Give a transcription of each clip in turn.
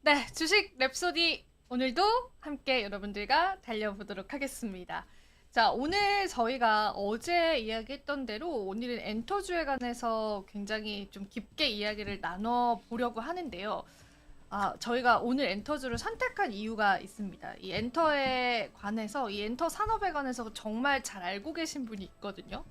네, 주식 랩소디 오늘도 함께 여러분들과 달려보도록 하겠습니다. 자, 오늘 저희가 어제 이야기했던 대로 오늘은 엔터주에 관해서 굉장히 좀 깊게 이야기를 나눠보려고 하는데요. 저희가 오늘 엔터주를 선택한 이유가 있습니다. 이 엔터에 관해서, 이 엔터 산업에 관해서 정말 잘 알고 계신 분이 있거든요.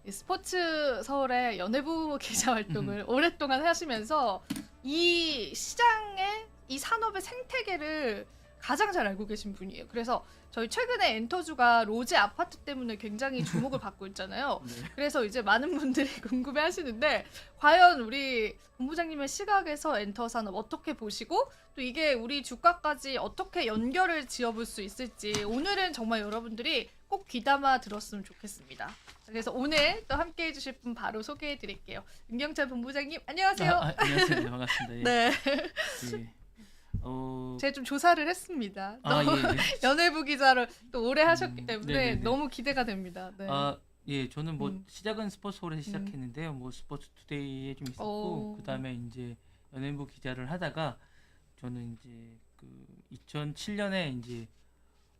이 스포츠 서울의 연예부 기자 활동을 오랫동안 하시면서 이 시장의 이 산업의 생태계를 가장 잘 알고 계신 분이에요. 그래서 저희 최근에 엔터주가 로제 아파트 때문에 굉장히 주목을 받고 있잖아요. 네. 그래서 이제 많은 분들이 궁금해 하시는데 과연 우리 본부장님의 시각에서 엔터 산업 어떻게 보시고 또 이게 우리 주가까지 어떻게 연결을 지어볼 수 있을지 오늘은 정말 여러분들이 꼭 귀담아 들었으면 좋겠습니다. 그래서 오늘 또 함께 해주실 분 바로 소개해 드릴게요. 윤경철 본부장님 안녕하세요. 안녕하세요. 네, 반갑습니다. 예. 네. 예. 제가 좀 조사를 했습니다. 예. 연예부 기자를 또 오래 하셨기 때문에 네네네. 너무 기대가 됩니다. 네. 예, 저는 뭐 음. 시작은 스포츠홀에서 시작했는데요. 뭐 스포츠 투데이에 좀 있었고, 그다음에 이제 연예부 기자를 하다가 저는 이제 그 2007년에 이제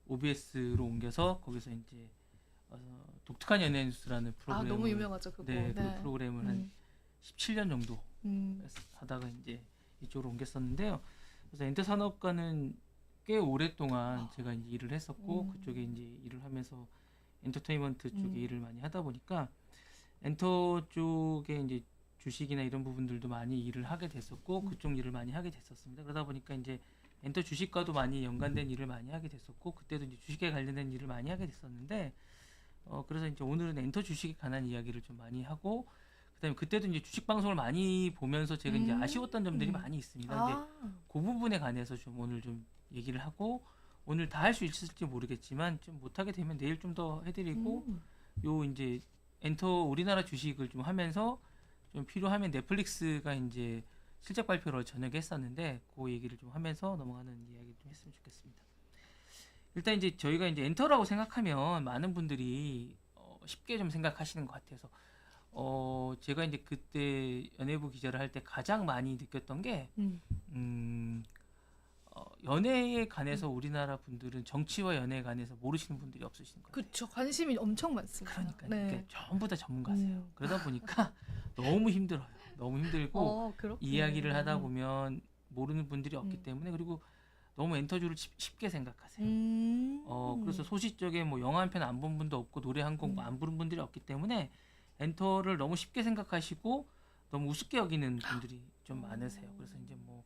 OBS로 옮겨서 거기서 이제 독특한 연예 뉴스라는 프로그램을 너무 유명하죠 그거. 네, 그 프로그램을 한 17년 정도 음. 하다가 이제 이쪽으로 옮겼었는데요. 그래서 엔터 산업과는 꽤 오랫동안 제가 이제 일을 했었고 그쪽에 이제 일을 하면서 엔터테인먼트 쪽에 일을 많이 하다 보니까 엔터 쪽에 이제 주식이나 이런 부분들도 많이 일을 하게 됐었고 그쪽 일을 많이 하게 됐었습니다. 그러다 보니까 이제 엔터 주식과도 많이 연관된 일을 많이 하게 됐었고 그때도 이제 주식에 관련된 일을 많이 하게 됐었는데 그래서 이제 오늘은 엔터 주식에 관한 이야기를 좀 많이 하고 그다음에 그때도 이제 주식 방송을 많이 보면서 제가 이제 아쉬웠던 점들이 많이 있습니다. 근데 그 부분에 관해서 좀 오늘 좀 얘기를 하고 오늘 다 할 수 있을지 모르겠지만 좀 못하게 되면 내일 좀 더 해드리고 요 이제 엔터 우리나라 주식을 좀 하면서 좀 필요하면 넷플릭스가 이제 실적 발표를 저녁에 했었는데 그 얘기를 좀 하면서 넘어가는 이야기 좀 했으면 좋겠습니다. 일단 이제 저희가 이제 엔터라고 생각하면 많은 분들이 쉽게 좀 생각하시는 것 같아서 제가 이제 그때 연예부 기자를 할 때 가장 많이 느꼈던 게 연예에 관해서 우리나라 분들은 정치와 연예에 관해서 모르시는 분들이 없으신 거예요. 그렇죠. 관심이 엄청 많습니다. 그러니까 네. 전부 다 전문가세요. 그러다 보니까 너무 힘들어요. 너무 힘들고 이야기를 하다 보면 모르는 분들이 없기 때문에 그리고 너무 엔터주를 쉽게 생각하세요. 그래서 소시적에 뭐 영화 한 편 안 본 분도 없고 노래 한 곡 안 부른 분들이 없기 때문에 엔터를 너무 쉽게 생각하시고 너무 우습게 여기는 분들이 좀 많으세요. 그래서 이제 뭐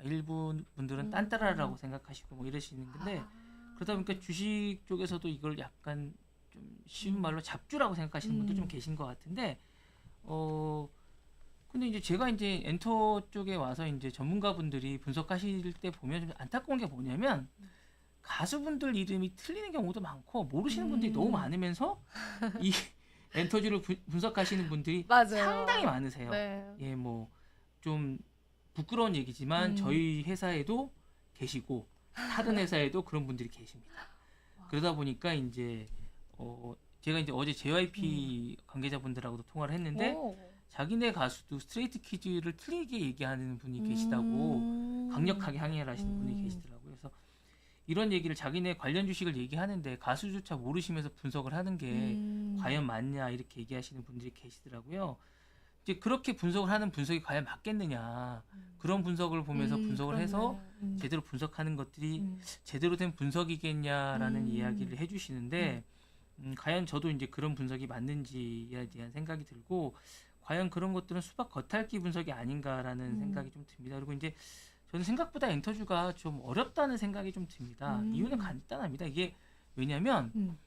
일부 분들은 음. 딴따라라고 생각하시고 뭐 이러시는 건데 그러다 보니까 주식 쪽에서도 이걸 약간 좀 쉬운 말로 잡주라고 생각하시는 분도 좀 계신 것 같은데 근데 이제 제가 이제 엔터 쪽에 와서 이제 전문가분들이 분석하실 때 보면 좀 안타까운 게 뭐냐면 가수분들 이름이 틀리는 경우도 많고 모르시는 분들이 너무 많으면서 이 엔터주를 분석하시는 분들이 맞아요. 상당히 많으세요. 네. 예, 뭐 좀 부끄러운 얘기지만 저희 회사에도 계시고 다른 회사에도 그런 분들이 계십니다. 그러다 보니까 이제 제가 이제 어제 JYP 관계자분들하고도 통화를 했는데 오. 자기네 가수도 스트레이트 키즈를 틀리게 얘기하는 분이 계시다고 강력하게 항의를 하시는 분이 계시더라고요. 그래서 이런 얘기를 자기네 관련 주식을 얘기하는데 가수조차 모르시면서 분석을 하는 게 과연 맞냐 이렇게 얘기하시는 분들이 계시더라고요. 이제 그렇게 분석을 하는 분석이 과연 맞겠느냐 그런 분석을 보면서 분석을 해서 제대로 분석하는 것들이 제대로 된 분석이겠냐라는 이야기를 해주시는데 과연 저도 이제 그런 분석이 맞는지에 대한 생각이 들고 과연 그런 것들은 수박 겉핥기 분석이 아닌가라는 생각이 좀 듭니다. 그리고 이제 저는 생각보다 엔터주가 좀 어렵다는 생각이 좀 듭니다. 이유는 간단합니다. 이게 왜냐하면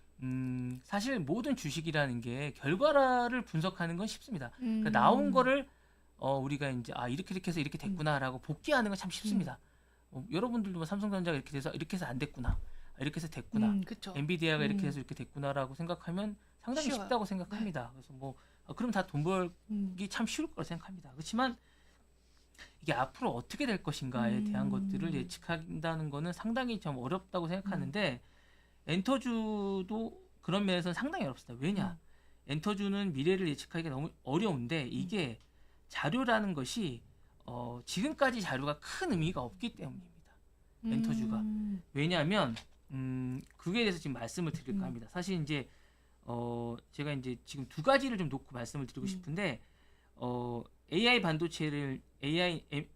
사실 모든 주식이라는 게 결과를 분석하는 건 쉽습니다. 그러니까 나온 거를 우리가 이제 이렇게 해서 이렇게 됐구나라고 복귀하는 건 참 쉽습니다. 여러분들도 뭐 삼성전자가 이렇게 해서 안 됐구나, 이렇게 해서 됐구나, 그쵸. 엔비디아가 이렇게 해서 이렇게 됐구나라고 생각하면 상당히 쉬워요. 쉽다고 생각합니다. 그래서 뭐 그럼 다 돈 벌기 참 쉬울 거라 생각합니다. 그렇지만 이게 앞으로 어떻게 될 것인가에 대한 것들을 예측한다는 거는 상당히 좀 어렵다고 생각하는데 엔터주도 그런 면에서는 상당히 어렵습니다. 왜냐? 엔터주는 미래를 예측하기가 너무 어려운데 이게 자료라는 것이 지금까지 자료가 큰 의미가 없기 때문입니다. 엔터주가. 왜냐하면 그거에 대해서 지금 말씀을 드릴까 합니다. 사실 이제 제가 이제 지금 두 가지를 좀 놓고 말씀을 드리고 싶은데 AI 반도체를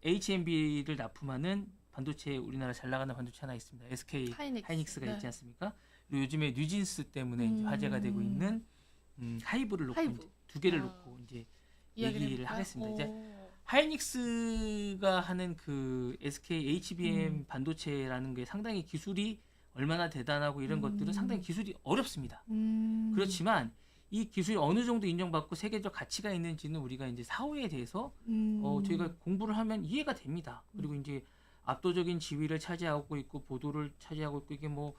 HMB를 납품하는 반도체 우리나라 잘 나가는 반도체 하나 있습니다. SK 하이닉스가 있지 않습니까? 그리고 요즘에 뉴진스 때문에 이제 화제가 되고 있는 하이브를 놓고 이제 두 개를 놓고 이제 얘기를 하겠습니다. 이제 하이닉스가 하는 그 SK HBM 반도체라는 게 상당히 기술이 얼마나 대단하고 이런 것들은 상당히 기술이 어렵습니다. 그렇지만 이 기술이 어느 정도 인정받고 세계적 가치가 있는지는 우리가 이제 사후에 대해서 저희가 공부를 하면 이해가 됩니다. 그리고 이제 압도적인 지위를 차지하고 있고 보도를 차지하고 있고 이게 뭐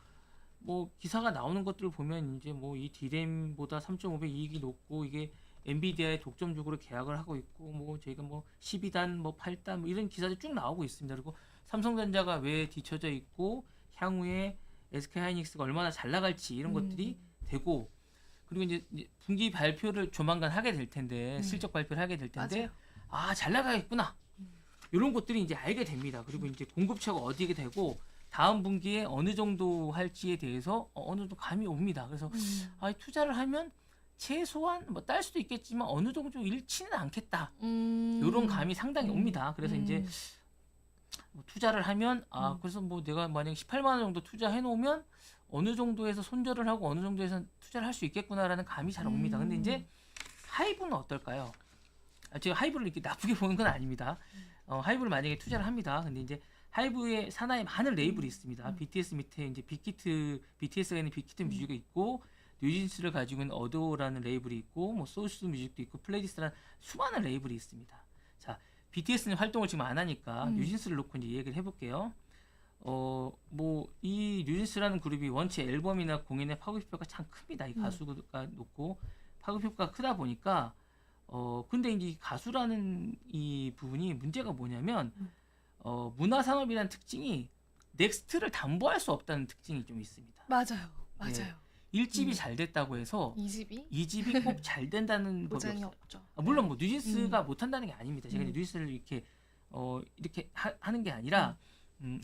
기사가 나오는 것들을 보면 이제 뭐 이 D램보다 3.5배 이익이 높고 이게 엔비디아에 독점적으로 계약을 하고 있고 뭐 저희가 뭐 12단 뭐 8단 뭐 이런 기사들이 쭉 나오고 있습니다. 그리고 삼성전자가 왜 뒤처져 있고 향후에 SK하이닉스가 얼마나 잘 나갈지 이런 것들이 되고 그리고 이제 분기 발표를 조만간 하게 될 텐데 실적 발표를 하게 될 텐데 잘 나가겠구나 이런 것들이 이제 알게 됩니다. 그리고 이제 공급처가 어디게 되고 다음 분기에 어느 정도 할지에 대해서 어느 정도 감이 옵니다. 그래서 투자를 하면 최소한 뭐 딸 수도 있겠지만 어느 정도 잃지는 않겠다. 이런 감이 상당히 옵니다. 그래서 이제 뭐 투자를 하면 그래서 뭐 내가 만약에 18만 원 정도 투자해 놓으면 어느 정도에서 손절을 하고 어느 정도에서 투자를 할 수 있겠구나라는 감이 잘 옵니다. 근데 이제 하이브는 어떨까요? 제가 하이브를 이렇게 나쁘게 보는 건 아닙니다. 하이브를 만약에 투자를 합니다. 근데 이제 하이브의 산하에 많은 레이블이 있습니다. BTS 밑에 이제 BTS가 있는 빅히트 뮤직이 있고 뉴진스를 가지고 있는 어도라는 레이블이 있고 뭐 소스 뮤직도 있고 플레이리스트라는 수많은 레이블이 있습니다. 자, BTS는 활동을 지금 안 하니까 뉴진스를 놓고 이제 얘기를 해볼게요. 뭐 이 뉴진스라는 그룹이 원체 앨범이나 공연의 파급 효과가 참 큽니다. 이 가수가 높고 파급 효과가 크다 보니까 근데 이제 이 가수라는 이 부분이 문제가 뭐냐면 문화 산업이라는 특징이 넥스트를 담보할 수 없다는 특징이 좀 있습니다. 맞아요. 네. 1집이 잘 됐다고 해서 2집이 꼭 잘 된다는 법이 보장이 없어요. 없죠. 물론 뭐 뉴진스가 못한다는 게 아닙니다. 제가 뉴진스를 이렇게 하는 게 아니라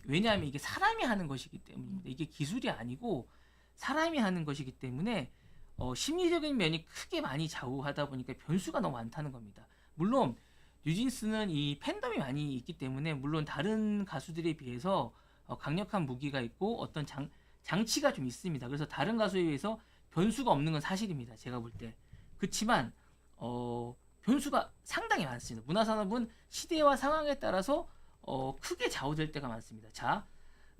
왜냐하면 이게 사람이 하는 것이기 때문입니다. 이게 기술이 아니고 사람이 하는 것이기 때문에 심리적인 면이 크게 많이 좌우하다 보니까 변수가 너무 많다는 겁니다. 물론 뉴진스는 이 팬덤이 많이 있기 때문에 물론 다른 가수들에 비해서 강력한 무기가 있고 어떤 장치가 좀 있습니다. 그래서 다른 가수에 비해서 변수가 없는 건 사실입니다. 제가 볼 때. 그렇지만 변수가 상당히 많습니다. 문화산업은 시대와 상황에 따라서 크게 좌우될 때가 많습니다. 자,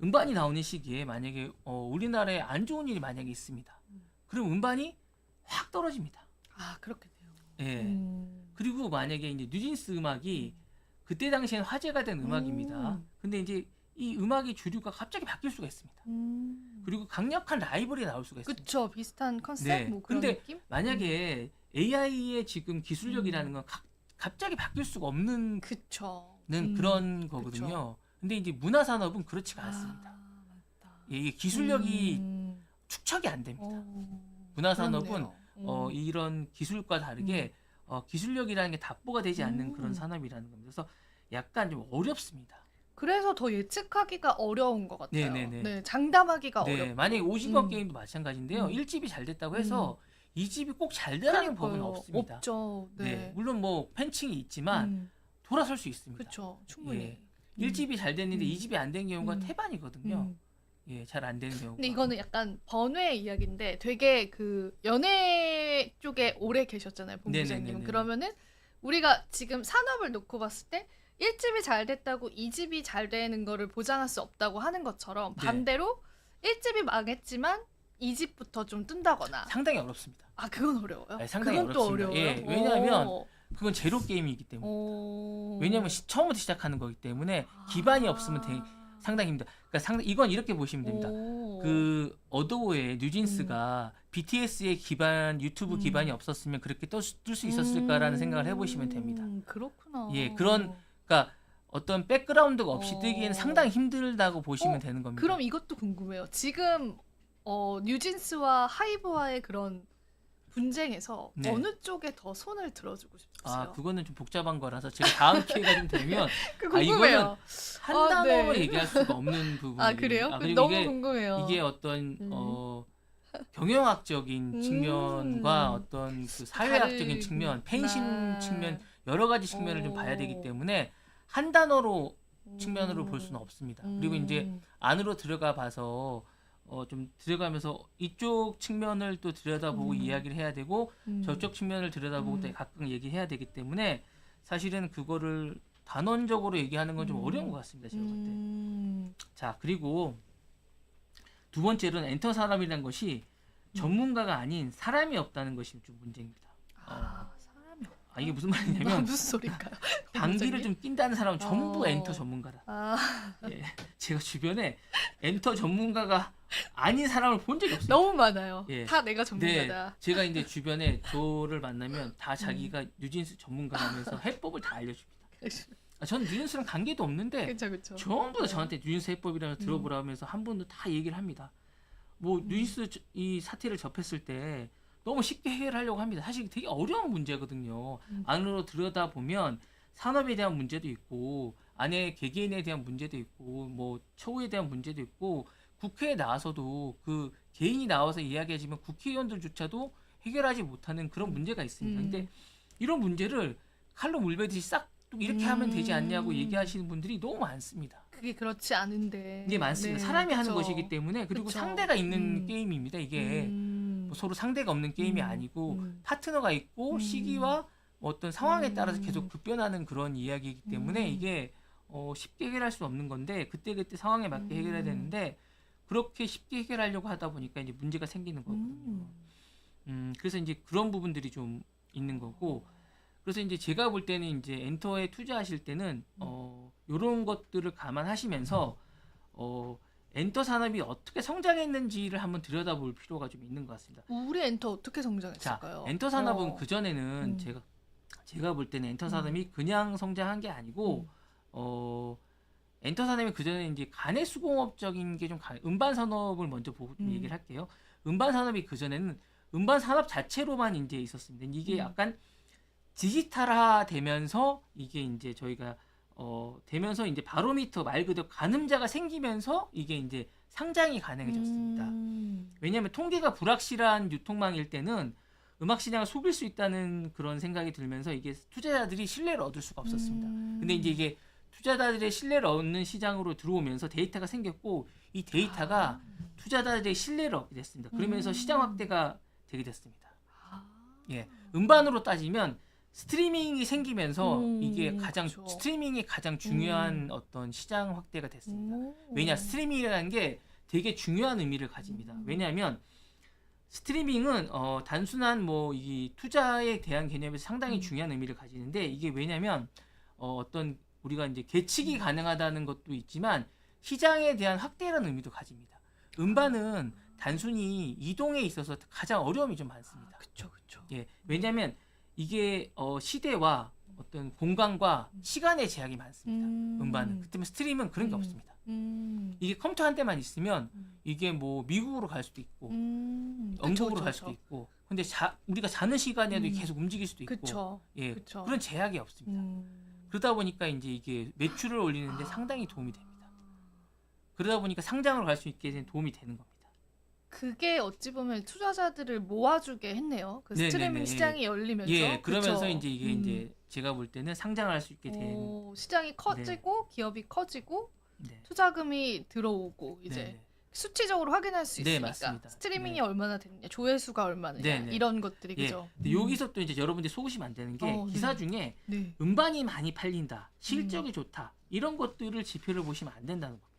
음반이 나오는 시기에 만약에 우리나라에 안 좋은 일이 만약에 있습니다. 그럼 음반이 확 떨어집니다. 아, 그렇겠네요. 예. 그리고 만약에 이제 뉴진스 음악이 그때 당시엔 화제가 된 음악입니다. 근데 이제 이 음악의 주류가 갑자기 바뀔 수가 있습니다. 그리고 강력한 라이벌이 나올 수가 있습니다. 그쵸, 비슷한 컨셉 네. 뭐 그런 근데 느낌? 만약에 AI의 지금 기술력이라는 건 갑자기 바뀔 수가 없는 그쵸. 그런 거거든요. 그쵸. 근데 이제 문화 산업은 그렇지가 않습니다. 아, 맞다. 예, 이게 기술력이 축적이 안 됩니다. 문화 산업은 이런 기술과 다르게 기술력이라는 게 답보가 되지 않는 그런 산업이라는 겁니다. 그래서 약간 좀 어렵습니다. 그래서 더 예측하기가 어려운 것 같아요. 네네네. 네, 장담하기가 네, 어렵고. 만약에 오징어 게임도 마찬가지인데요. 1집이 잘 됐다고 해서 2집이 꼭 잘 되라는 법은 그러니까요. 없습니다. 없죠. 네. 네. 물론 뭐 팬층이 있지만 돌아설 수 있습니다. 그렇죠. 충분히. 1집이 잘 됐는데 2집이 안 된 경우가 음. 태반이거든요. 예, 잘 안 되는 경우가. 근데 이거는 약간 번외 이야기인데 되게 그 연예 쪽에 오래 계셨잖아요, 본부장님은. 네네네네. 그러면은 우리가 지금 산업을 놓고 봤을 때 1집이 잘 됐다고 2집이 잘 되는 거를 보장할 수 없다고 하는 것처럼 네. 반대로 1집이 망했지만 2집부터 좀 뜬다거나. 상당히 어렵습니다. 아, 그건 어려워요? 네, 상당히 그건 또 어렵습니다. 어려워요? 예, 왜냐하면 오. 그건 제로 게임이기 때문에. 오. 왜냐하면 처음부터 시작하는 거기 때문에 기반이 없으면 상당히 힘들다. 그러니까 이건 이렇게 보시면 됩니다. 오. 그 어도의 뉴진스가 BTS의 기반 유튜브 기반이 없었으면 그렇게 뜰 수 있었을까라는 생각을 해보시면 됩니다. 그렇구나. 예, 그러니까 어떤 백그라운드가 없이 어. 뜨기에는 상당히 힘들다고 보시면 되는 겁니다. 그럼 이것도 궁금해요. 지금 뉴진스와 하이브와의 그런 분쟁에서 네. 어느 쪽에 더 손을 들어주고 싶으세요? 아, 그거는 좀 복잡한 거라서 제가 다음 기회가 좀 되면 그 이거는 궁금해요. 한 아, 단어로 네. 얘기할 수가 없는 부분이에요. 아, 그래요? 그리고 너무 이게 궁금해요. 이게 어떤 경영학적인 측면과 어떤 그 사회학적인 다르구나. 측면, 팬심 측면 여러 가지 측면을 좀 봐야 되기 때문에 한 단어로 측면으로 볼 수는 없습니다. 그리고 이제 안으로 들어가 봐서 좀 들어가면서 이쪽 측면을 또 들여다보고 이야기를 해야 되고 저쪽 측면을 들여다보고 또 각각 얘기해야 되기 때문에 사실은 그거를 단원적으로 얘기하는 건 좀 어려운 것 같습니다. 제가 볼 때. 자, 그리고 두 번째로는 엔터 산업이라는 것이 전문가가 아닌 사람이 없다는 것이 좀 문제입니다. 사람이 이게 무슨 아, 말이냐면 무슨 소리일까요? 방귀를 좀 낀다는 사람은 전부 어. 엔터 전문가다. 아, 예, 제가 주변에 엔터 전문가가 아닌 사람을 본 적이 없어요. 너무 많아요. 예. 다 내가 네, 전문가다. 제가 이제 주변에 저를 만나면 다 자기가 뉴진스 전문가라면서 해법을 다 알려줍니다. 저는 뉴진스랑 관계도 없는데 그렇죠, 그렇죠. 전부 다 저한테 뉴진스 해법이라면서 들어보라면서 한 번도 다 얘기를 합니다. 뭐 뉴진스 이 사태를 접했을 때 너무 쉽게 해결하려고 합니다. 사실 되게 어려운 문제거든요. 안으로 들여다보면 산업에 대한 문제도 있고 안에 개개인에 대한 문제도 있고 뭐 처우에 대한 문제도 있고 국회에 나와서도 그 개인이 나와서 이야기하지만 국회의원들조차도 해결하지 못하는 그런 문제가 있습니다. 근데 이런 문제를 칼로 물베듯이 싹 이렇게 하면 되지 않냐고 얘기하시는 분들이 너무 많습니다. 그게 그렇지 않은데. 이게 많습니다. 네, 사람이 하는 그쵸. 것이기 때문에 그리고 그쵸. 상대가 있는 게임입니다. 이게 뭐 서로 상대가 없는 게임이 아니고 파트너가 있고 시기와 어떤 상황에 따라서 계속 급변하는 그런 이야기이기 때문에 이게 쉽게 해결할 수 없는 건데 그때그때 상황에 맞게 해결해야 되는데 그렇게 쉽게 해결하려고 하다 보니까 이제 문제가 생기는 거거든요. 그래서 이제 그런 부분들이 좀 있는 거고 그래서 이제 제가 볼 때는 이제 엔터에 투자하실 때는 이런 것들을 감안하시면서 엔터 산업이 어떻게 성장했는지를 한번 들여다볼 필요가 좀 있는 것 같습니다. 우리 엔터 어떻게 자, 성장했을까요? 엔터 산업은 그 전에는 제가 볼 때는 엔터 산업이 그냥 성장한 게 아니고 엔터 산업이 그 전에 이제 간의 수공업적인 게 좀 음반 산업을 먼저 보고 좀 얘기를 할게요. 음반 산업이 그 전에는 음반 산업 자체로만 이제 있었습니다. 이게 약간 디지털화 되면서 이게 이제 저희가 되면서 이제 바로미터 말 그대로 가늠자가 생기면서 이게 이제 상장이 가능해졌습니다. 왜냐하면 통계가 불확실한 유통망일 때는 음악 시장을 속일 수 있다는 그런 생각이 들면서 이게 투자자들이 신뢰를 얻을 수가 없었습니다. 근데 이제 이게 투자자들의 신뢰를 얻는 시장으로 들어오면서 데이터가 생겼고 이 데이터가 투자자들의 신뢰를 얻게 됐습니다. 그러면서 시장 확대가 되게 됐습니다. 예, 음반으로 따지면 스트리밍이 생기면서 이게 그쵸. 스트리밍이 가장 중요한 어떤 시장 확대가 됐습니다. 오. 왜냐 스트리밍이라는 게 되게 중요한 의미를 가집니다. 왜냐하면 스트리밍은 단순한 뭐 이 투자에 대한 개념에서 상당히 중요한 의미를 가지는데 이게 왜냐면 어떤 우리가 이제 계측이 가능하다는 것도 있지만 시장에 대한 확대라는 의미도 가집니다. 음반은 단순히 이동에 있어서 가장 어려움이 좀 많습니다. 그쵸, 그쵸. 예, 왜냐하면 이게 시대와 어떤 공간과 시간의 제약이 많습니다. 음반은. 그 때문에 스트림은 그런 게 없습니다. 이게 컴퓨터 한 대만 있으면 이게 뭐 미국으로 갈 수도 있고 영국으로 갈 수도 있고 근데 우리가 자는 시간에도 계속 움직일 수도 있고 그쵸. 예, 그쵸. 그런 제약이 없습니다. 그러다 보니까 이제 이게 매출을 올리는데 상당히 도움이 됩니다. 그러다 보니까 상장으로 갈 수 있게 된 도움이 되는 겁니다. 그게 어찌 보면 투자자들을 모아주게 했네요. 그 네네네. 스트리밍 시장이 열리면서. 예, 그러면서 그쵸? 이제 이게 이제 제가 볼 때는 상장할 수 있게 된 시장이 커지고 기업이 커지고 네. 투자금이 들어오고 이제 네, 네. 수치적으로 확인할 수 네, 있으니까 맞습니다. 스트리밍이 네. 얼마나 됐냐, 조회수가 얼마냐 네, 네. 이런 것들이 예. 그죠. 근데 여기서 또 이제 여러분들이 속으시면 안 되는 게 네. 기사 중에 네. 음반이 많이 팔린다, 실적이 좋다 이런 것들을 지표를 보시면 안 된다는 겁니다.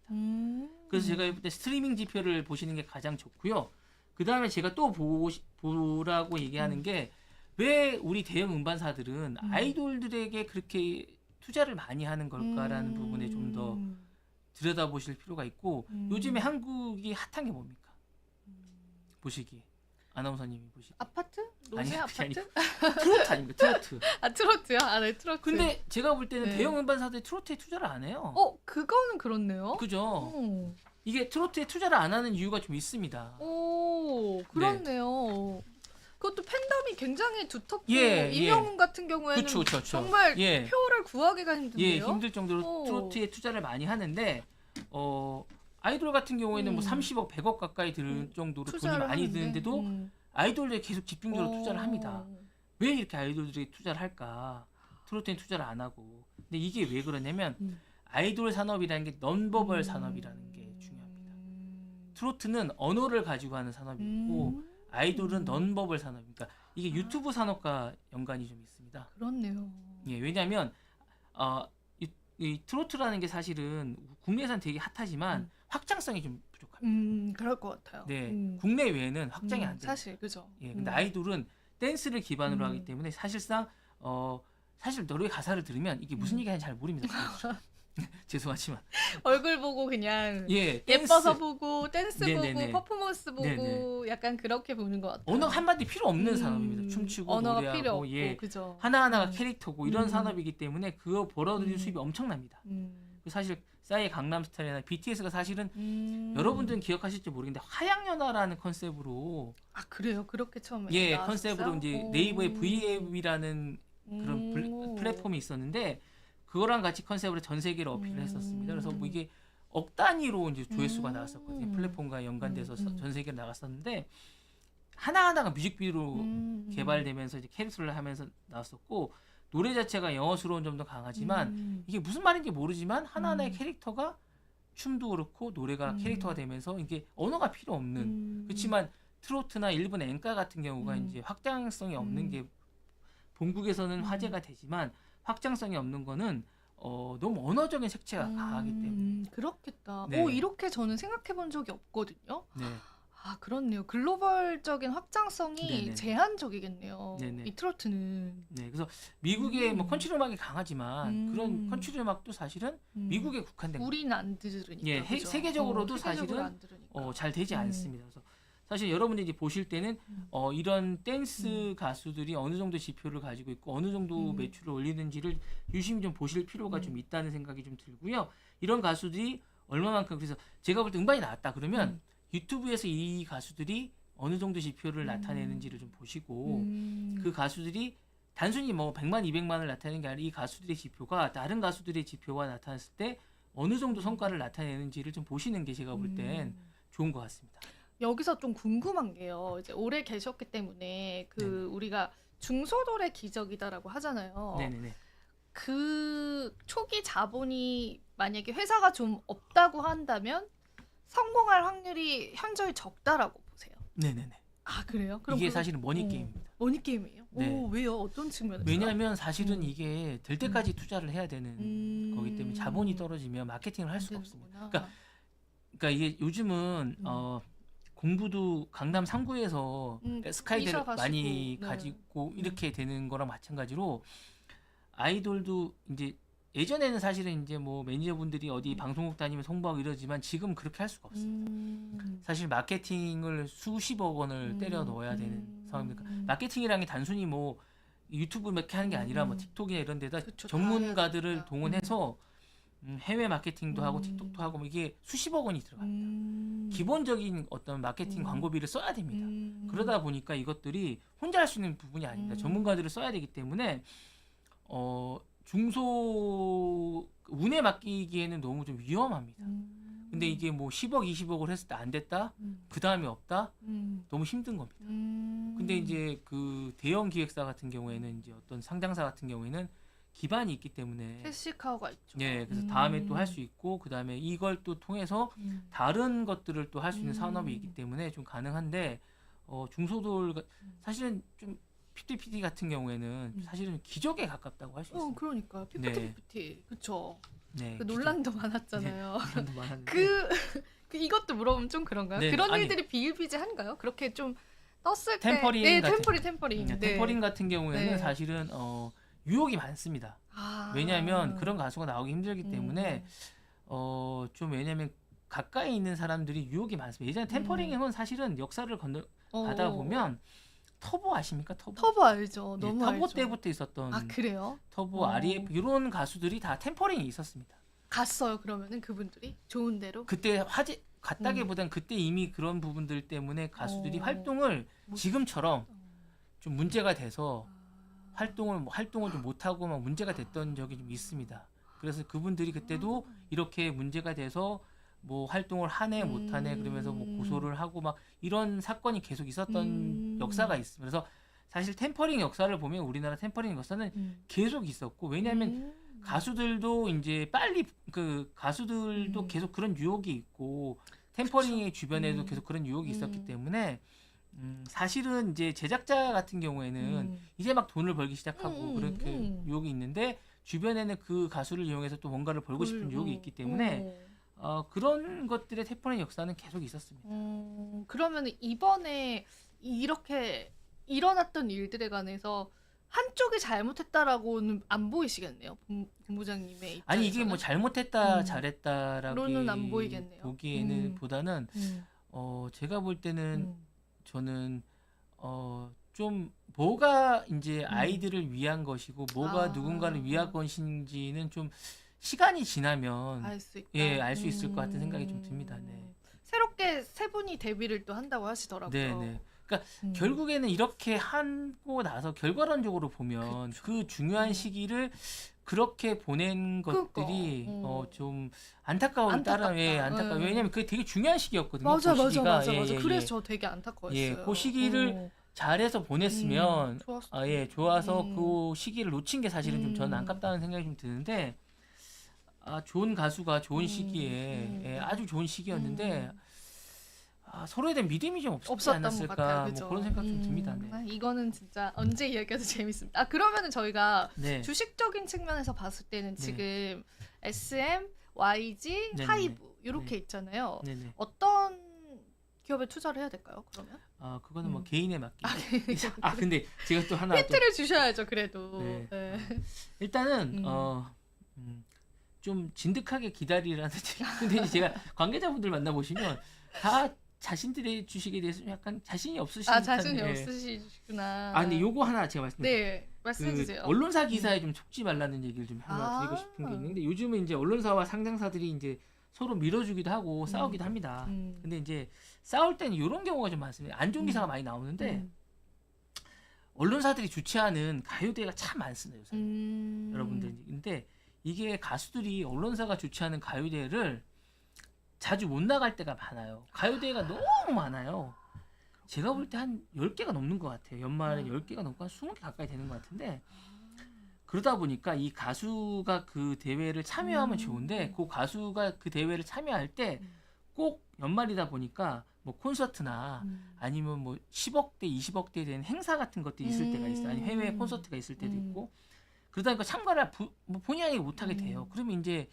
그래서 제가 볼 때 스트리밍 지표를 보시는 게 가장 좋고요. 그 다음에 제가 또 보라고 얘기하는 게 왜 우리 대형 음반사들은 아이돌들에게 그렇게 투자를 많이 하는 걸까라는 부분에 좀 더 들여다보실 필요가 있고 요즘에 한국이 핫한 게 뭡니까? 보시기에 아나운서님이 보시기에 아파트? 로제 아니, 그게 아파트? 아니고 트로트 아닙니까? 트로트. 아 트로트요? 아 네 트로트. 근데 제가 볼 때는 네. 대형 음반사들이 트로트에 투자를 안 해요. 그거는 그렇네요. 그죠? 오, 이게 트로트에 투자를 안 하는 이유가 좀 있습니다. 오 그렇네요. 그것도 팬덤이 굉장히 두텁고 예, 임영웅 같은 경우에는 그쵸. 정말 예. 표를 구하기가 힘든데요. 예, 힘들 정도로 트로트에 투자를 많이 하는데 아이돌 같은 경우에는 뭐 30억, 100억 가까이 드는 정도로 돈이 투자를 많이 하는데, 드는데도 아이돌들이 계속 집중적으로 투자를 합니다. 왜 이렇게 아이돌들이 투자를 할까? 트로트에 투자를 안 하고. 근데 이게 왜 그러냐면 아이돌 산업이라는 게 넌버벌 산업이라는 게 중요합니다. 트로트는 언어를 가지고 하는 산업이고 아이돌은 넌버벌 산업이니까 이게 유튜브 산업과 연관이 좀 있습니다. 그렇네요. 예, 왜냐하면 이 트로트라는 게 사실은 국내에선 되게 핫하지만 확장성이 좀 부족합니다. 그럴 것 같아요. 네, 국내 외에는 확장이 안 돼요. 사실 그죠. 예, 근데 아이돌은 댄스를 기반으로 하기 때문에 사실상 사실 노래 가사를 들으면 이게 무슨 얘기하는지 잘 모릅니다. 죄송하지만 얼굴 보고 그냥 예, 예뻐서 댄스, 보고 댄스 네네네. 보고 퍼포먼스 보고 네네. 약간 그렇게 보는 것 같아요. 언어 한마디 필요 없는 산업입니다. 춤추고 언어가 노래하고 필요 없고 예, 그죠. 하나하나가 캐릭터고 이런 산업이기 때문에 그거 벌어들일 수입이 엄청납니다. 사실 싸이의 강남스타일이나 BTS가 사실은 여러분들은 기억하실지 모르겠는데 화양연화라는 컨셉으로 그래요? 그렇게 처음에 예 나왔었어요? 컨셉으로 이제 네이버의 V앱이라는 그런 플랫폼이 있었는데 그거랑 같이 컨셉으로 전 세계를 어필을 했었습니다. 그래서 뭐 이게 억 단위로 이제 조회수가 나왔었거든요. 플랫폼과 연관돼서 전 세계로 나갔었는데 하나하나가 뮤직비디오로 개발되면서 이제 캡슐을 하면서 나왔었고 노래 자체가 영어스러운 점도 강하지만 이게 무슨 말인지 모르지만 하나하나의 캐릭터가 춤도 그렇고 노래가 캐릭터가 되면서 이게 언어가 필요 없는 그렇지만 트로트나 일본 엔카 같은 경우가 이제 확장성이 없는 게 본국에서는 화제가 되지만 확장성이 없는 거는 너무 언어적인 색채가 강하기 때문에 그렇겠다. 네. 이렇게 저는 생각해 본 적이 없거든요. 네. 그렇네요. 글로벌적인 확장성이 네네. 제한적이겠네요. 네네. 이 트로트는. 네, 그래서 미국의 뭐 컨트리 음악이 강하지만 그런 컨트리 음악도 사실은 미국에 국한된 거예요. 우리는 안 들으니까. 예, 그죠? 세계적으로도 세계적으로 사실은 안 들으니까. 잘 되지 않습니다. 그래서 사실 여러분들이 이제 보실 때는 이런 댄스 가수들이 어느 정도 지표를 가지고 있고 어느 정도 매출을 올리는지를 유심히 좀 보실 필요가 좀 있다는 생각이 좀 들고요. 이런 가수들이 얼마만큼 그래서 제가 볼 때 음반이 나왔다 그러면 유튜브에서 이 가수들이 어느 정도 지표를 나타내는지를 좀 보시고 그 가수들이 단순히 뭐 100만, 200만을 나타내는 게 아니라 이 가수들의 지표가 다른 가수들의 지표가 나타났을 때 어느 정도 성과를 나타내는지를 좀 보시는 게 제가 볼 땐 좋은 것 같습니다. 여기서 좀 궁금한 게요. 이제 오래 계셨기 때문에 우리가 중소돌의 기적이다라고 하잖아요. 네네네. 그 초기 자본이 만약에 회사가 좀 없다고 한다면 성공할 확률이 현저히 적다라고 보세요. 네네네. 그래요? 그럼 이게 사실은 머니 게임입니다. 머니 게임이에요? 네. 오, 왜요? 어떤 측면에서? 왜냐하면 사실은 음. 이게 될 때까지 투자를 해야 되는 거기 때문에 자본이 떨어지면 마케팅을 할 수가 없습니다. 그러니까 이게 요즘은 공부도 강남 3구에서 스카이대를 이사 가시고, 많이 네. 가지고 이렇게 되는 거랑 마찬가지로 아이돌도 이제 예전에는 사실은 이제 뭐 매니저분들이 어디 방송국 다니면서 홍보하고 이러지만 지금 그렇게 할 수가 없어요. 사실 마케팅을 수십억 원을 때려 넣어야 되는 상황입니다. 마케팅이라는 게 단순히 뭐 유튜브 몇 개 하는 게 아니라 뭐 틱톡이나 이런 데다 그쵸, 다 전문가들을 해야 됩니다. 동원해서 해외 마케팅도 하고 틱톡도 하고 뭐 이게 수십억 원이 들어갑니다. 기본적인 어떤 마케팅 광고비를 써야 됩니다. 그러다 보니까 이것들이 혼자 할 수 있는 부분이 아닙니다. 전문가들을 써야 되기 때문에 중소 운에 맡기기에는 너무 좀 위험합니다. 근데 이게 뭐 10억, 20억을 했을 때 안 됐다? 그 다음에 없다? 너무 힘든 겁니다. 근데 이제 그 대형 기획사 같은 경우에는 이제 어떤 상장사 같은 경우에는 기반이 있기 때문에 캐시카우가 있죠. 예, 그래서 다음에 또 할 수 있고 그 다음에 이걸 또 통해서 다른 것들을 또 할 수 있는 산업이 있기 때문에 좀 가능한데 중소돌 사실은 좀 PPT 같은 경우에는 사실은 기적에 가깝다고 할 수 있습니다. 그러니까 PPT, 그쵸. 네, 그 논란도 많았잖아요. 논란도 많았는데 그 이것도 물어보면 좀 그런가요? 네, 그런 아니, 일들이 비일비재한가요? 그렇게 좀 떴을 템퍼링 때, 같은- 템퍼링. 네. 템퍼링 같은 경우에는 네. 사실은 유혹이 많습니다. 왜냐하면 그런 가수가 나오기 힘들기 때문에 좀 왜냐하면 가까이 있는 사람들이 유혹이 많습니다. 예전에 템퍼링은 사실은 역사를 가다 보면 터보 아십니까? 터보 알죠. 예, 너무 터보 알죠. 때부터 있었던 아, 그래요? 터보, REF 이런 가수들이 다 템퍼링이 있었습니다. 갔어요, 그러면은 그분들이? 좋은 데로? 그때 화제 갔다기보단 그때 이미 그런 부분들 때문에 가수들이 활동을 지금처럼 좀 문제가 돼서 활동을 좀 못하고 막 문제가 됐던 적이 좀 있습니다. 그래서 그분들이 그때도 이렇게 문제가 돼서 뭐 활동을 하네 못하네 그러면서 뭐 고소를 하고 막 이런 사건이 계속 있었던 역사가 있습니다. 그래서 사실 템퍼링 역사를 보면 우리나라 템퍼링 역사는 계속 있었고 왜냐하면 가수들도 이제 빨리 그 가수들도 계속 그런 유혹이 있고 템퍼링의 주변에도 계속 그런 유혹이 있었기 때문에 사실은 이제 제작자 같은 경우에는 이제 막 돈을 벌기 시작하고 그렇게 유혹이 있는데 주변에는 그 가수를 이용해서 또 뭔가를 벌고 싶은 유혹이 있기 때문에 그런 것들의 템퍼링 역사는 계속 있었습니다. 그러면 이번에 이렇게 일어났던 일들에 관해서 한쪽이 잘못했다라고는 안 보이시겠네요, 본부장님의 입장에서는. 아니 이게 뭐 잘못했다 잘했다라고 안 보이겠네요. 보기에는 보다는 제가 볼 때는 저는 좀 뭐가 이제 아이들을 위한 것이고 뭐가 누군가를 위한 것인지는 좀 시간이 지나면 알 수 있다. 예, 알 수 있을 것 같은 생각이 좀 듭니다. 네. 새롭게 세 분이 데뷔를 또 한다고 하시더라고요. 네, 네. 그러니까 결국에는 이렇게 하고 나서 결과론적으로 보면 그 중요한 시기를 그렇게 보낸 것들이 좀 안타까울 따라 예, 안타까워. 왜냐면 그게 되게 중요한 시기였거든요. 맞아. 그 시기가. 그래서 저 되게 안타까웠어요. 예, 그 시기를 잘해서 보냈으면 좋아서 그 시기를 놓친 게 사실은 좀 저는 안타깝다는 생각이 좀 드는데 좋은 가수가 좋은 시기에 예, 아주 좋은 시기였는데 서로에 대한 믿음이 좀 없었지 없었던 않았을까 것 같아요. 그죠? 뭐 그런 생각 좀 듭니다. 네. 이거는 진짜 언제 이야기해도 재밌습니다. 그러면은 저희가 네. 주식적인 측면에서 봤을 때는 네. 지금 SM, YG, 네네네. 하이브 이렇게 있잖아요. 네네. 어떤 기업에 투자를 해야 될까요? 그러면 그거는 뭐 개인에 맡기고. 근데 제가 또 하나 힌트를 주셔야죠. 그래도. 네. 네. 일단은 좀 진득하게 기다리라는 근데 이제 제가 관계자분들 만나보시면 다 자신들의 주식에 대해서 좀 약간 자신이 없으신 자신이 듯한, 없으시구나. 근데 요거 하나 제가 말씀드릴게요. 네, 말씀해 그 주세요. 언론사 기사에 좀 속지 말라는 얘기를 좀 하나 드리고 싶은 게 있는데 요즘은 이제 언론사와 상장사들이 이제 서로 밀어주기도 하고 싸우기도 합니다. 근데 이제 싸울 때는 이런 경우가 좀 많습니다. 안 좋은 기사가 많이 나오는데 언론사들이 주최하는 가요대회가 참 많습니다. 요새. 여러분들. 근데 이게 가수들이 언론사가 주최하는 가요대회를 자주 못 나갈 때가 많아요. 가요대회가 너무 많아요. 제가 볼 때 한 10개가 넘는 것 같아요. 연말에 10개가 넘고 한 20개 가까이 되는 것 같은데 그러다 보니까 이 가수가 그 대회를 참여하면 좋은데 그 가수가 그 대회를 참여할 때 꼭 연말이다 보니까 뭐 콘서트나 아니면 뭐 10억대, 20억대 된 행사 같은 것들이 있을 때가 있어요. 아니면 해외 콘서트가 있을 때도 있고. 그러다 보니까 참가를 뭐 본의 아니게 못하게 돼요. 그러면 이제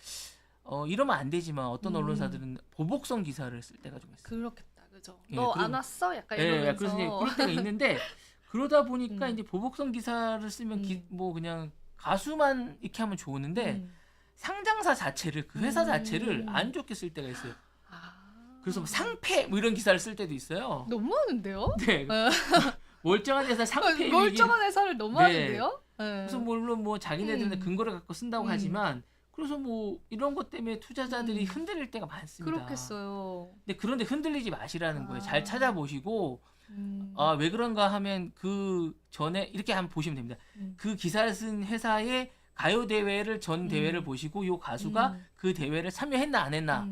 이러면 안 되지만 어떤 언론사들은 보복성 기사를 쓸 때가 좀 있어요. 그렇겠다, 그죠? 예, 너 그리고- 안 왔어? 약간 예, 이러면서. 그래서 이제 그럴 때가 있는데 그러다 보니까 음. 이제 보복성 기사를 쓰면 음. 뭐 그냥 가수만 이렇게 하면 좋은데 음. 상장사 자체를 그 회사 음. 자체를 안 좋게 쓸 때가 있어요. 아. 그래서 뭐 상패 뭐 이런 기사를 쓸 때도 있어요. 너무하는데요? 네. 멀쩡한 회사 상패 멀쩡한 회사를 너무하는데요? 네. 그래서 물론 뭐 자기네들은 근거를 갖고 쓴다고 하지만 그래서 뭐 이런 것 때문에 투자자들이 흔들릴 때가 많습니다. 그렇겠어요. 근데 그런데 흔들리지 마시라는 거예요. 아. 잘 찾아보시고 아, 왜 그런가 하면 그 전에 이렇게 한번 보시면 됩니다. 그 기사를 쓴 회사의 가요 대회를 전 대회를 보시고 요 가수가 그 대회를 참여했나 안 했나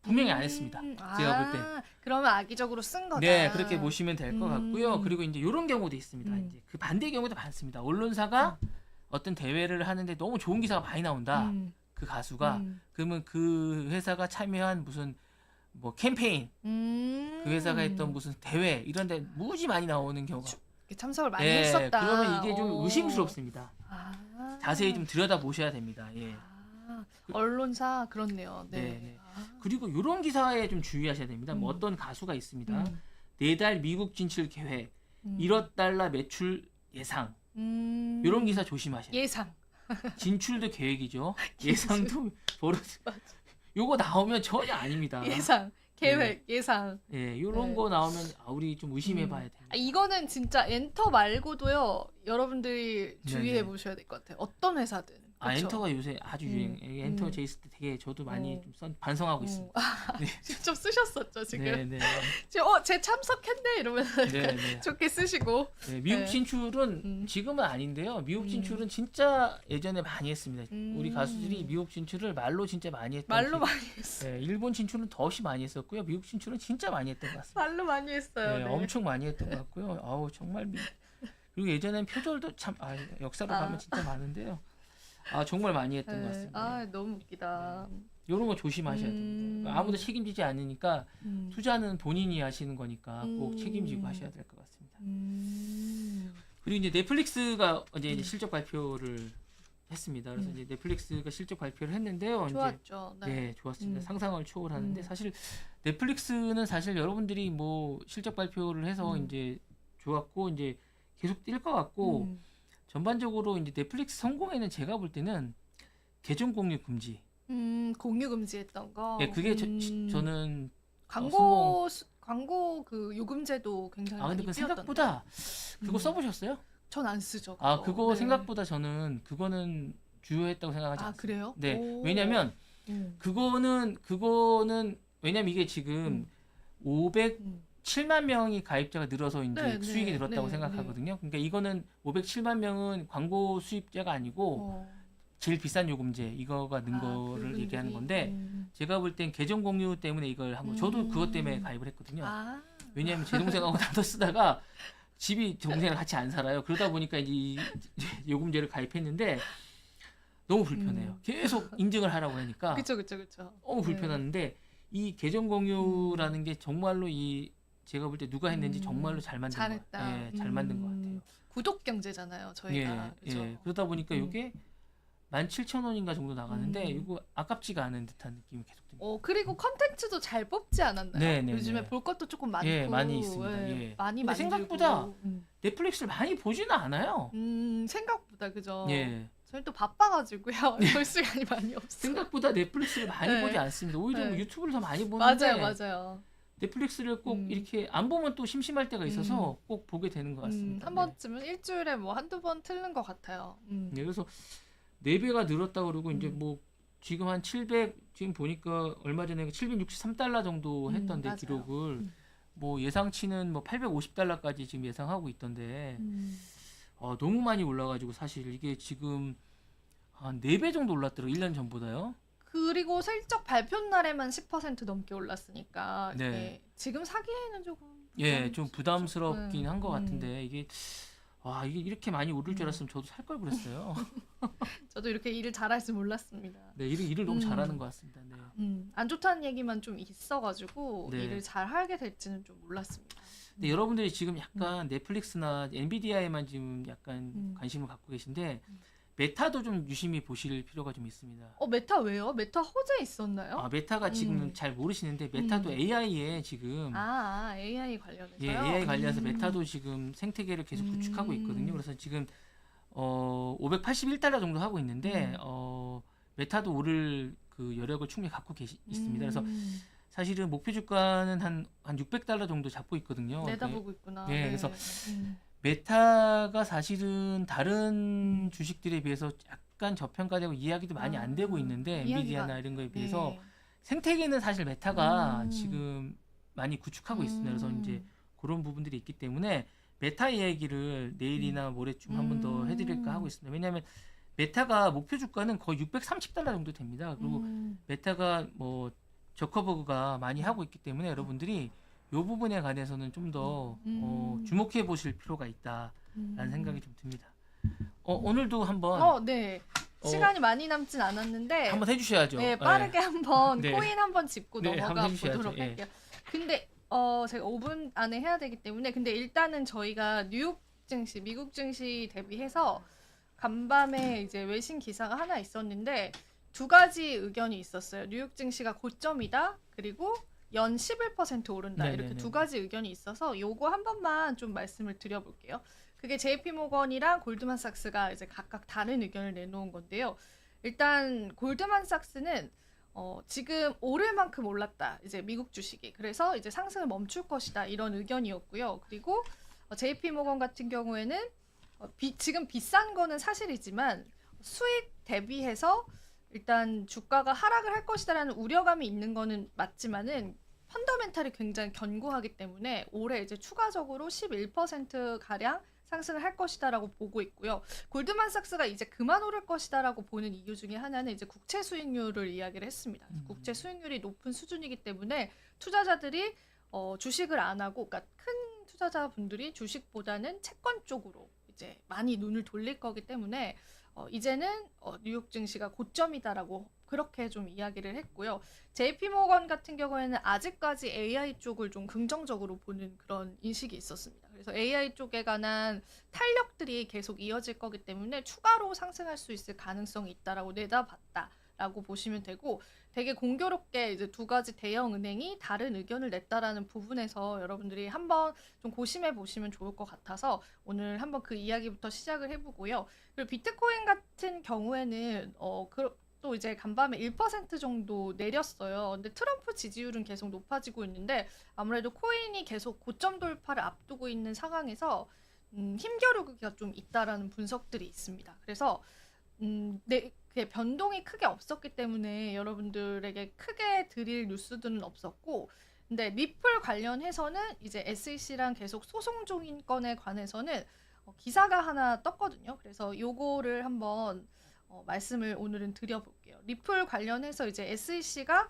분명히 안 했습니다. 제가 볼 때. 그러면 악의적으로 쓴 거다. 네, 그렇게 보시면 될 것 같고요. 음. 그리고 이제 이런 경우도 있습니다. 이제 그 반대의 경우도 많습니다. 언론사가 어떤 대회를 하는데 너무 좋은 기사가 많이 나온다. 그 가수가 그러면 그 회사가 참여한 무슨 뭐 캠페인, 그 회사가 했던 무슨 대회 이런데 무지 많이 나오는 경우가. 참석을 많이 예, 했었다. 그러면 이게 좀 의심스럽습니다. 아. 자세히 좀 들여다 보셔야 됩니다. 예. 아, 언론사 그렇네요. 네. 네. 아. 그리고 이런 기사에 좀 주의하셔야 됩니다. 뭐 어떤 가수가 있습니다. 4달 미국 진출 계획, 1억 달러 매출 예상. 이런 기사 조심하셔야 돼요. 예상. 진출도 계획이죠. 예상도 벌어지. 요거 나오면 전혀 아닙니다. 예상. 계획, 예상. 예, 요런 네. 거 나오면 우리 좀 의심해 봐야 됩니다. 아, 이거는 진짜 엔터 말고도요. 여러분들이 주의해 네네. 보셔야 될 것 같아요. 어떤 회사든. 아, 그쵸? 엔터가 요새 아주 유행. 엔터 제이스 때 되게 저도 많이 좀 반성하고 있습니다. 네. 직접 쓰셨었죠, 지금. 네, 네. 지금 제 참석했네 이러면서 네, 네. 좋게 쓰시고. 네, 미국 네. 진출은 지금은 아닌데요. 미국 진출은 진짜 예전에 많이 했습니다. 우리 가수들이 미국 진출을 말로 진짜 많이 했던 말로 기억- 많이 했어요. 네, 일본 진출은 더없이 많이 했었고요. 미국 진출은 진짜 많이 했던 것 같습니다. 말로 많이 했어요. 네, 네. 엄청 많이 했던 것 같고요. 아우 정말 그리고 예전엔 표절도 참 역사로 가면 진짜 많은데요. 아 정말 많이 했던 것 네. 같습니다. 아, 너무 웃기다. 이런 거 조심하셔야 됩니다. 아무도 책임지지 않으니까 투자는 본인이 하시는 거니까 꼭 책임지고 하셔야 될 것 같습니다. 그리고 이제 넷플릭스가 이제 실적 발표를 했습니다. 그래서 이제 넷플릭스가 실적 발표를 했는데요. 좋았죠. 이제, 네. 네, 좋았습니다. 상상을 초월하는데 사실 넷플릭스는 사실 여러분들이 뭐 실적 발표를 해서 이제 좋았고 이제 계속 뛸 것 같고 전반적으로 이제 넷플릭스 성공에는 제가 볼 때는 계정 공유 금지. 공유 금지했던 거. 예, 그게 저는 광고 그 요금제도 굉장히 근데 많이 그 뛰었던데. 생각보다 그거 써보셨어요? 전 안 쓰죠. 그거 네. 생각보다 저는 그거는 주요했다고 생각하지 않습니다. 그래요? 네, 오. 왜냐면 그거는 왜냐면 이게 지금 507만 명이 가입자가 늘어서 이제 네, 수익이 네, 늘었다고 네, 생각하거든요. 그러니까 이거는 507만 명은 광고 수입자가 아니고 제일 비싼 요금제 이거가 는 거를 그분들이. 얘기하는 건데 제가 볼 땐 계정 공유 때문에 이걸 한 거. 저도 그것 때문에 가입을 했거든요. 왜냐하면 제 동생하고 나눠 쓰다가 집이 동생이랑 같이 안 살아요. 그러다 보니까 이제 이 요금제를 가입했는데 너무 불편해요. 계속 인증을 하라고 하니까 그쵸. 너무 불편한데 이 계정 공유라는 게 정말로 제가 볼 때 누가 했는지 정말로 잘 만든 잘했다. 것 같아요. 예, 잘 만든 것 같아요. 구독 경제잖아요, 저희가. 예, 그죠? 예. 그러다 보니까 이게 17,000원인가 정도 나가는데 이거 아깝지가 않은 듯한 느낌이 계속 듭니다. 그리고 컨텐츠도 잘 뽑지 않았나요? 네, 네, 요즘에 네. 볼 것도 조금 많고. 예, 많이 있습니다. 예. 많이 근데 만들고. 생각보다 넷플릭스를 많이 보지는 않아요. 생각보다 그죠. 예. 저희 또 바빠가지고요. 볼 시간이 많이 없어요. 생각보다 넷플릭스를 많이 네. 보지 않습니다. 오히려 뭐 네. 유튜브를 더 많이 보는데 맞아요. 넷플릭스를 꼭 이렇게 안 보면 또 심심할 때가 있어서 꼭 보게 되는 것 같습니다. 한 번쯤은 일주일에 뭐 한두 번 틀는 것 같아요. 네, 그래서 4배가 늘었다 그러고 이제 뭐 지금 한 700 지금 보니까 얼마 전에 763달러 정도 했던데 맞아요. 기록을 뭐 예상치는 뭐 850달러까지 지금 예상하고 있던데 너무 많이 올라가지고 사실 이게 지금 한 4배 정도 올랐더라고요. 1년 전보다요. 그리고 실적 발표 날에만 10% 넘게 올랐으니까 네. 이게 지금 사기에는 조금 예, 좀 부담스럽긴 네. 한 것 같은데 이게 와, 이게 이렇게 많이 오를 줄 알았으면 저도 살 걸 그랬어요. 저도 이렇게 일을 잘할 줄 몰랐습니다. 네, 일을 너무 잘하는 것 같습니다. 네. 안 좋다는 얘기만 좀 있어가지고 네. 일을 잘 하게 될지는 좀 몰랐습니다. 근데 여러분들이 지금 약간 넷플릭스나 엔비디아에만 지금 약간 관심을 갖고 계신데 메타도 좀 유심히 보실 필요가 좀 있습니다. 메타 왜요? 메타 허재 있었나요? 아, 메타가 지금 잘 모르시는데 메타도 AI에 지금 AI 관련해서요? 예, AI 관련해서 메타도 지금 생태계를 계속 구축하고 있거든요. 그래서 지금 581달러 정도 하고 있는데 메타도 오를 그 여력을 충분히 갖고 있습니다. 그래서 사실은 목표 주가는 한 600달러 정도 잡고 있거든요. 내다보고 있구나. 네, 네. 그래서 메타가 사실은 다른 주식들에 비해서 약간 저평가되고 이야기도 많이 안 되고 있는데 엔비디아나 이런 거에 비해서 네. 생태계는 사실 메타가 지금 많이 구축하고 있습니다. 그래서 이제 그런 부분들이 있기 때문에 메타 이야기를 내일이나 모레쯤 한 번 더 해드릴까 하고 있습니다. 왜냐하면 메타가 목표 주가는 거의 630달러 정도 됩니다. 그리고 메타가 뭐 저커버그가 많이 하고 있기 때문에 여러분들이 이 부분에 관해서는 좀 더 주목해 보실 필요가 있다라는 생각이 좀 듭니다. 오늘도 한번 네. 시간이 많이 남진 않았는데 한번 해주셔야죠. 네, 빠르게 한번 네. 코인 한번 짚고 네, 넘어가 한번 해주셔야죠. 보도록 예. 할게요. 근데 제가 5분 안에 해야 되기 때문에 근데 일단은 저희가 뉴욕 증시, 미국 증시 대비해서 간밤에 이제 외신 기사가 하나 있었는데 두 가지 의견이 있었어요. 뉴욕 증시가 고점이다. 그리고 연 11% 오른다. 네네네. 이렇게 두 가지 의견이 있어서 요거 한 번만 좀 말씀을 드려볼게요. 그게 JP 모건이랑 골드만삭스가 이제 각각 다른 의견을 내놓은 건데요. 일단 골드만삭스는 지금 오를 만큼 올랐다. 이제 미국 주식이. 그래서 이제 상승을 멈출 것이다. 이런 의견이었고요. 그리고 JP 모건 같은 경우에는 지금 비싼 거는 사실이지만 수익 대비해서 일단 주가가 하락을 할 것이다라는 우려감이 있는 거는 맞지만은 펀더멘탈이 굉장히 견고하기 때문에 올해 이제 추가적으로 11% 가량 상승을 할 것이다라고 보고 있고요. 골드만삭스가 이제 그만 오를 것이다라고 보는 이유 중에 하나는 이제 국채 수익률을 이야기를 했습니다. 국채 수익률이 높은 수준이기 때문에 투자자들이 주식을 안 하고, 그러니까 큰 투자자분들이 주식보다는 채권 쪽으로 이제 많이 눈을 돌릴 거기 때문에 이제는 뉴욕 증시가 고점이다라고 그렇게 좀 이야기를 했고요. JP모건 같은 경우에는 아직까지 AI 쪽을 좀 긍정적으로 보는 그런 인식이 있었습니다. 그래서 AI 쪽에 관한 탄력들이 계속 이어질 거기 때문에 추가로 상승할 수 있을 가능성이 있다라고 내다봤다라고 보시면 되고, 되게 공교롭게 이제 두 가지 대형 은행이 다른 의견을 냈다라는 부분에서 여러분들이 한번 좀 고심해 보시면 좋을 것 같아서 오늘 한번 그 이야기부터 시작을 해보고요. 그리고 비트코인 같은 경우에는 또 이제 간밤에 1% 정도 내렸어요. 근데 트럼프 지지율은 계속 높아지고 있는데 아무래도 코인이 계속 고점 돌파를 앞두고 있는 상황에서 힘겨루기가 좀 있다라는 분석들이 있습니다. 그래서 그게 변동이 크게 없었기 때문에 여러분들에게 크게 드릴 뉴스들은 없었고, 근데 리플 관련해서는 이제 SEC랑 계속 소송 중인 건에 관해서는 기사가 하나 떴거든요. 그래서 요거를 한번 말씀을 오늘은 드려볼게요. 리플 관련해서 이제 SEC가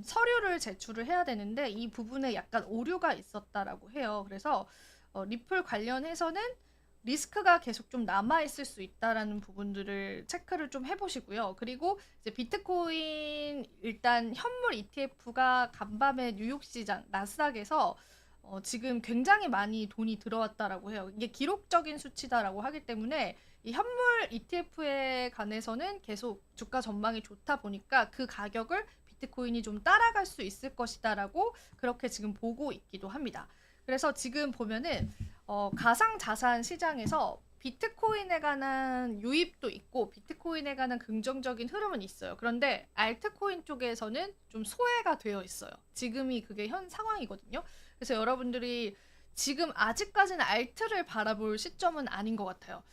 서류를 제출을 해야 되는데 이 부분에 약간 오류가 있었다라고 해요. 그래서 리플 관련해서는 리스크가 계속 좀 남아있을 수 있다라는 부분들을 체크를 좀 해보시고요. 그리고 이제 비트코인 일단 현물 ETF가 간밤에 뉴욕 시장 나스닥에서 지금 굉장히 많이 돈이 들어왔다라고 해요. 이게 기록적인 수치다라고 하기 때문에 이 현물 ETF에 관해서는 계속 주가 전망이 좋다 보니까 그 가격을 비트코인이 좀 따라갈 수 있을 것이다라고 그렇게 지금 보고 있기도 합니다. 그래서 지금 보면은 가상자산 시장에서 비트코인에 관한 유입도 있고 비트코인에 관한 긍정적인 흐름은 있어요. 그런데 알트코인 쪽에서는 좀 소외가 되어 있어요. 지금이 그게 현 상황이거든요. 그래서 여러분들이 지금 아직까지는 알트를 바라볼 시점은 아닌 것 같아요.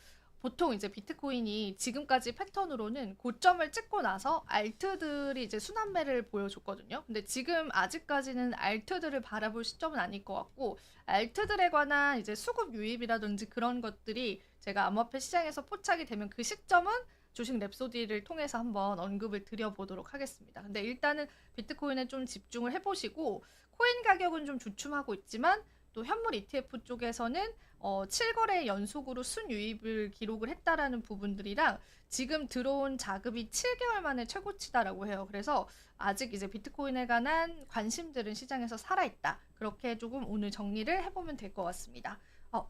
보통 이제 비트코인이 지금까지 패턴으로는 고점을 찍고 나서 알트들이 이제 순환매를 보여줬거든요. 근데 지금 아직까지는 알트들을 바라볼 시점은 아닐 것 같고, 알트들에 관한 이제 수급 유입이라든지 그런 것들이 제가 암호화폐 시장에서 포착이 되면 그 시점은 주식 랩소디를 통해서 한번 언급을 드려보도록 하겠습니다. 근데 일단은 비트코인에 좀 집중을 해보시고, 코인 가격은 좀 주춤하고 있지만 또 현물 ETF 쪽에서는 7거래 연속으로 순유입을 기록을 했다라는 부분들이랑 지금 들어온 자금이 7개월 만에 최고치다라고 해요. 그래서 아직 이제 비트코인에 관한 관심들은 시장에서 살아있다. 그렇게 조금 오늘 정리를 해보면 될 것 같습니다.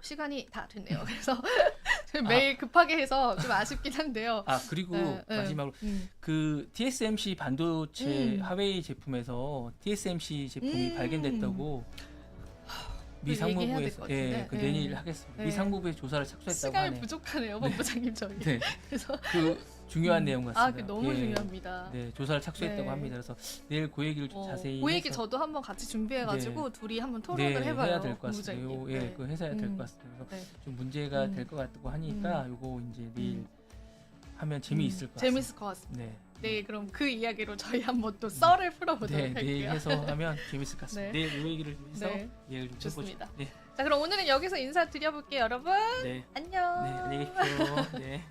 시간이 다 됐네요. 그래서 저희 매일 급하게 해서 좀 아쉽긴 한데요. 그리고 네, 네. 마지막으로 그 TSMC 반도체 음. 하웨이 제품에서 TSMC 제품이 음. 발견됐다고 미 얘기해야 될것 상무부에서 같은데. 그 내일 하겠습니다. 네. 미 상무부에 조사를 착수했다고 시간이 하네요. 부족하네요, 본부장님 저희. 네, 그래서 그 중요한 내용 같습니다. 그게 너무 예. 중요합니다. 네, 조사를 착수했다고 네. 합니다. 그래서 내일 그 얘기를 좀 자세히 그 얘기 해서 저도 한번 같이 준비해가지고 둘이 한번 토론을 네, 해봐요. 해야 될 것 같습니다. 본부장님. 예, 네. 그거 해야 될 음. 것 같습니다. 그래서 네. 좀 문제가 음. 될 것 같다고 하니까 요거 이제 내일 하면 재미있을 것 같습니다. 재밌을 것 같습니다. 네. 네, 그럼 그 이야기로 저희 한번 또 썰을 풀어보도록 네, 할게요. 내일 해서 하면 재밌을 것 같습니다. 네. 내일 요 얘기를 해서 네. 이야기를 좀 좋습니다. 해보죠. 네, 자, 그럼 오늘은 여기서 인사드려볼게요, 여러분. 네, 안녕. 네, 안녕히 계십시오. 네.